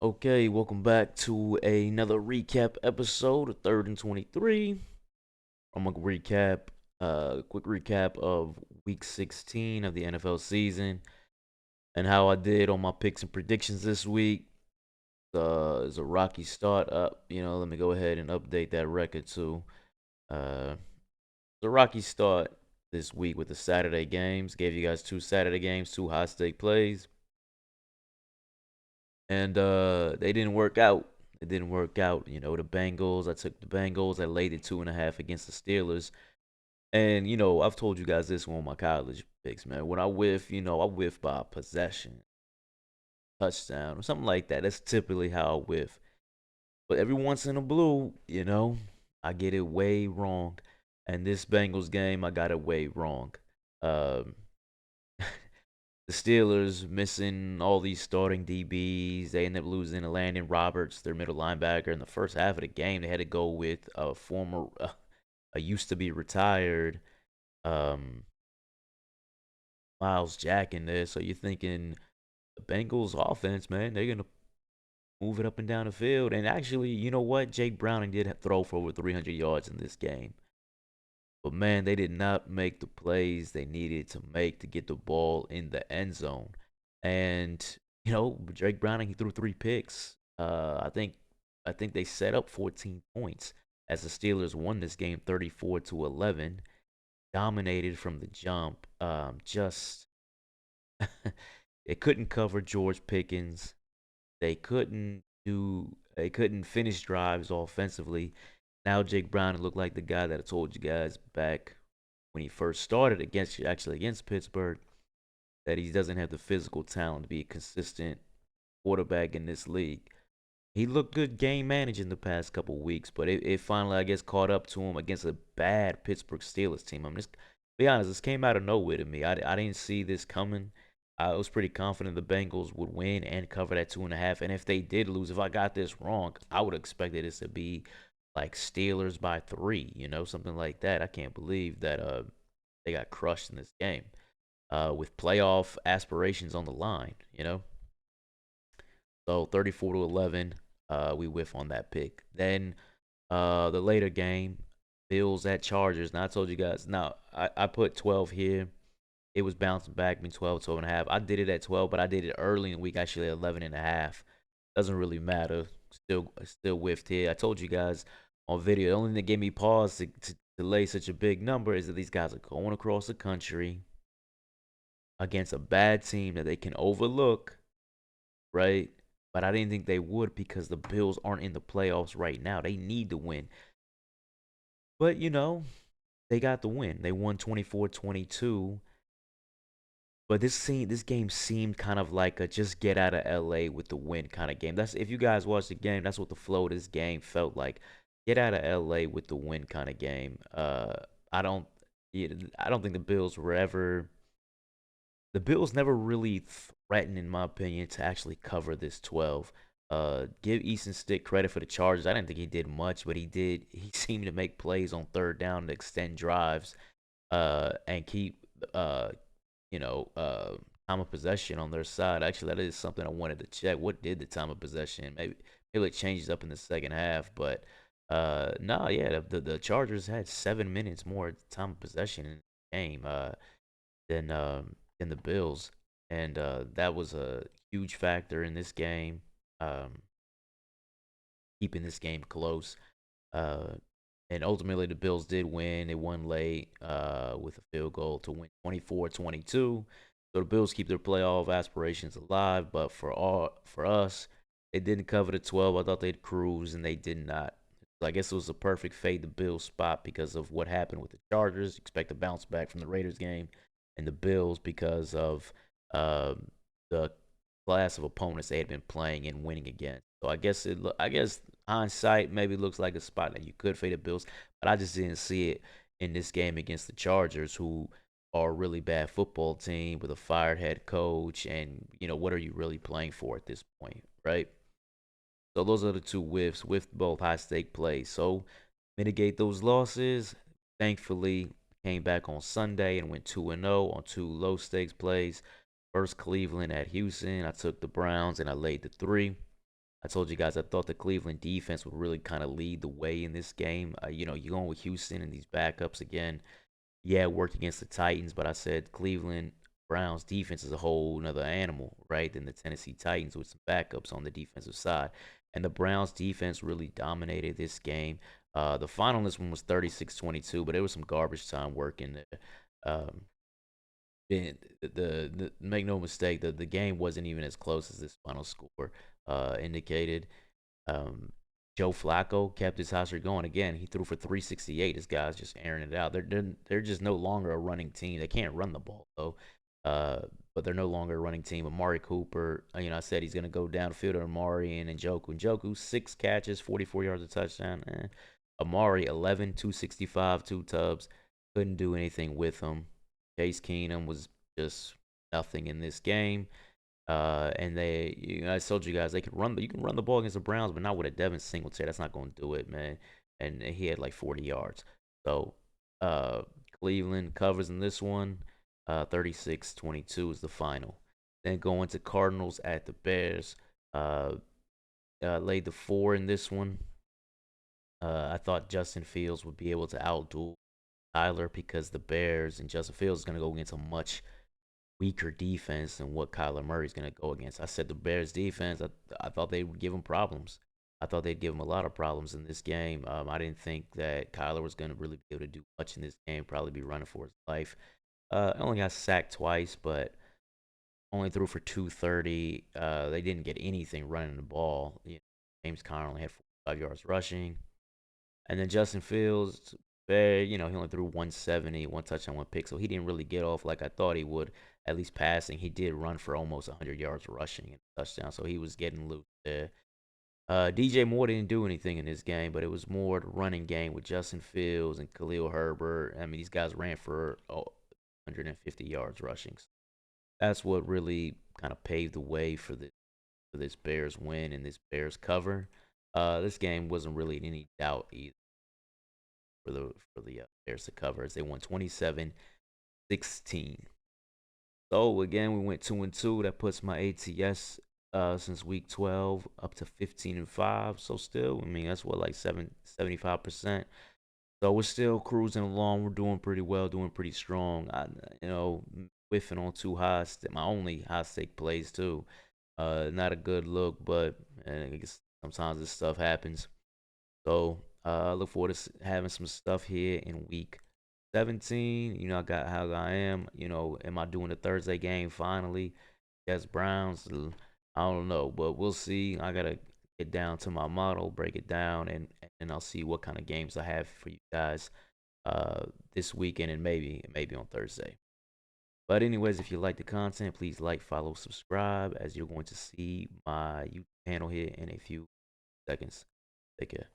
Okay, welcome back to another recap episode of Third and 23. I'm gonna recap, quick recap of Week 16 of the NFL season and how I did on my picks and predictions this week. It's a rocky start up. Let me go ahead and update that record too. It's a rocky start this week with the Saturday games. Gave you guys two Saturday games, two high stake plays, and they didn't work out. It didn't work out. The Bengals. I took the Bengals. I laid it 2.5 against the Steelers. And I've told you guys this one of my college picks, man. When I whiff, I whiff by possession, touchdown, or something like that. That's typically how I whiff. But every once in a blue, I get it way wrong. And this Bengals game, I got it way wrong. Um, the Steelers missing all these starting DBs. They end up losing to Landon Roberts, their middle linebacker. In the first half of the game, they had to go with a used to be retired um, Miles Jack in there. So you're thinking the Bengals offense, man, they're gonna move it up and down the field. And actually, you know what? Jake Browning did throw for over 300 yards in this game. But man, they did not make the plays they needed to make to get the ball in the end zone. And Drake Browning, he threw three picks. I think they set up 14 points as the Steelers won this game 34-11, dominated from the jump. Just they couldn't cover George Pickens. They couldn't finish drives offensively. Now Jake Brown looked like the guy that I told you guys back when he first started against Pittsburgh, that he doesn't have the physical talent to be a consistent quarterback in this league. He looked good game managing the past couple weeks, but it finally, I guess, caught up to him against a bad Pittsburgh Steelers team. I'm just be honest, this came out of nowhere to me. I didn't see this coming. I was pretty confident the Bengals would win and cover that 2.5. And if they did lose, if I got this wrong, I would have expected this to be like Steelers by 3, something like that. I can't believe that they got crushed in this game with playoff aspirations on the line. So 34-11, we whiff on that pick. Then the later game, Bills at Chargers. Now I told you guys. Now I put 12 here. It was bouncing back between 12, 12 and a half. I did it at 12, but I did it early in the week, actually at 11 and a half. Doesn't really matter. Still whiffed here. I told you guys on video. The only thing that gave me pause to lay such a big number is that these guys are going across the country against a bad team that they can overlook, right? But I didn't think they would because the Bills aren't in the playoffs right now. They need to win. But, they got the win. They won 24-22. But this game seemed kind of like a just get out of LA with the win kind of game. That's if you guys watched the game, that's what the flow of this game felt like. Get out of LA with the win kind of game. I don't yeah, I don't think the Bills never really threatened, in my opinion, to actually cover this 12. Give Easton Stick credit for the Chargers. I didn't think he did much, but he did. He seemed to make plays on third down to extend drives, and keep you know, uh, time of possession on their side. Actually, that is something I wanted to check. What did the time of possession? Maybe it changes up in the second half, but no, yeah, the Chargers had 7 minutes more time of possession in the game than the Bills, and that was a huge factor in this game, um, keeping this game close. Uh, and ultimately, the Bills did win. They won late with a field goal to win 24-22. So the Bills keep their playoff aspirations alive. But for us, they didn't cover the 12. I thought they'd cruise, and they did not. So I guess it was a perfect fade the Bills spot because of what happened with the Chargers. Expect a bounce back from the Raiders game, and the Bills because of the class of opponents they had been playing and winning against. So I guess hindsight maybe looks like a spot that you could fade the Bills, but I just didn't see it in this game against the Chargers, who are a really bad football team with a fired head coach. And what are you really playing for at this point, right? So those are the two whiffs with both high stake plays. So mitigate those losses. Thankfully, came back on Sunday and went 2-0 on two low stakes plays. First Cleveland at Houston. I took the Browns and I laid the 3. I told you guys I thought the Cleveland defense would really kind of lead the way in this game. You're going with Houston and these backups again. Yeah, it worked against the Titans, but I said Cleveland Browns defense is a whole another animal, right? Than the Tennessee Titans with some backups on the defensive side. And the Browns defense really dominated this game. The final in this one was 36-22, but there was some garbage time work in there. Um, make no mistake, the game wasn't even as close as this final score indicated. Um, Joe Flacco kept his hot streak going. Again, he threw for 368. This guy's just airing it out. They're just no longer a running team. They can't run the ball though. Uh, but they're no longer a running team. Amari Cooper, I said he's gonna go downfield to Amari and Njoku. Njoku 6 catches, 44 yards a touchdown. Amari 11, 265, 2 tubs. Couldn't do anything with him. Case Keenum was just nothing in this game. And I told you guys they could run. You can run the ball against the Browns, but not with a Devin Singletary. That's not going to do it, man. And he had like 40 yards. So uh, Cleveland covers in this one. 36-22 is the final. Then going to Cardinals at the Bears. Uh, Laid the 4 in this one. I thought Justin Fields would be able to outdo Tyler because the Bears and Justin Fields is going to go against a much weaker defense than what Kyler Murray's going to go against. I said the Bears defense, I thought they would give him problems. I thought they'd give him a lot of problems in this game. I didn't think that Kyler was going to really be able to do much in this game, probably be running for his life. Only got sacked twice, but only threw for 230. They didn't get anything running the ball. James Conner only had 45 yards rushing. And then Justin Fields, he only threw 170, one touchdown, one pick, so he didn't really get off like I thought he would. At least passing, he did run for almost 100 yards rushing and a touchdown, so he was getting loose there. DJ Moore didn't do anything in this game, but it was more the running game with Justin Fields and Khalil Herbert. I mean, these guys ran for 150 yards rushing. That's what really kind of paved the way for this Bears win and this Bears cover. This game wasn't really in any doubt either for the Bears to cover as they won 27-16. So again, we went 2-2. That puts my ATS since week 12 up to 15-5. So still, I mean, that's what like 75%. So we're still cruising along. We're doing pretty well, doing pretty strong. Whiffing on two my only high stake plays too. Not a good look, but I guess sometimes this stuff happens. So I look forward to having some stuff here in week 17. I got how I am. Am I doing the Thursday game finally? Yes, Browns. I don't know, but we'll see. I gotta get down to my model, break it down, and I'll see what kind of games I have for you guys this weekend and maybe on Thursday. But anyways, if you like the content, please like, follow, subscribe, as you're going to see my YouTube channel here in a few seconds. Take care.